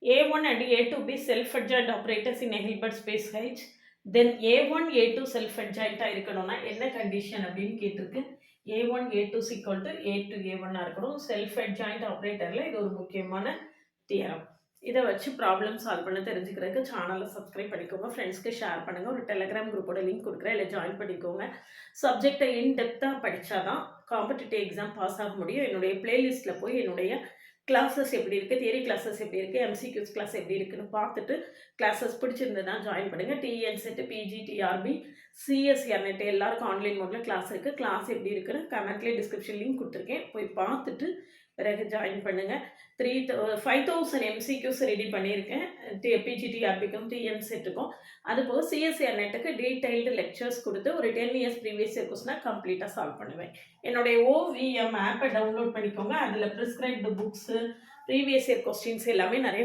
A1 and A2 be self-adjoint operators in a Hilbert space H. Then A1, A2 self-adjoint இருக்கணும்னா என்ன condition அப்படின்னு கேட்டிருக்கு. A1, A2 is equal to A2, A1 இருக்கணும். Self-adjoint operatorல இது ஒரு முக்கியமான தியரம். இதை வச்சு ப்ராப்ளம் சால்வ் பண்ண தெரிஞ்சுக்கிறதுக்கு சேனலை சப்ஸ்கிரைப் பண்ணிக்கோங்க, ஃப்ரெண்ட்ஸ்க்கு ஷேர் பண்ணுங்கள், ஒரு டெலிகிராம் குரூப்போட லிங்க் கொடுக்குறேன், இல்லை ஜாயின் பண்ணிக்கோங்க. சப்ஜெக்டை இன்டெப்த்தாக படித்தாதான் காம்படிட்டிவ் எக்ஸாம் பாஸ் ஆக முடியும். என்னுடைய பிளேலிஸ்ட்டில் போய் என்னுடைய கிளாஸஸ் எப்படி இருக்குது, தியரி கிளாஸஸ் எப்படி இருக்குது, எம்சிக்யூஸ் கிளாஸ் எப்படி இருக்குன்னு பார்த்துட்டு கிளாஸஸ் பிடிச்சிருந்ததுன்னா ஜாயின் பண்ணுங்கள். TNSET, PG, TRB, CSIR NET எல்லாருக்கும் ஆன்லைன் மோடில் கிளாஸ் இருக்குது. கிளாஸ் எப்படி இருக்குன்னு கமெண்ட்லேயே டிஸ்கிரிப்ஷன் லிங்க் கொடுத்துருக்கேன், போய் பார்த்துட்டு பிறகு ஜாயின் பண்ணுங்கள். 5000 எம்சிக்யூஸ் ரெடி பண்ணியிருக்கேன், பிஜிடிஆர்பிக்கும் டிஎன்செட்டுக்கும். அதுபோக சிஎஸ்ஆர் நெட்டுக்கு டீடைல்டு லெக்சர்ஸ் கொடுத்து ஒரு 10 இயர்ஸ் ப்ரீவியஸ் இயர் கொஸ்டினாக கம்ப்ளீட்டாக சால்வ் பண்ணுவேன். என்னுடைய OVM ஆப்பை டவுன்லோட் பண்ணிக்கோங்க. அதில் prescribed books, previous year questions எல்லாமே நிறைய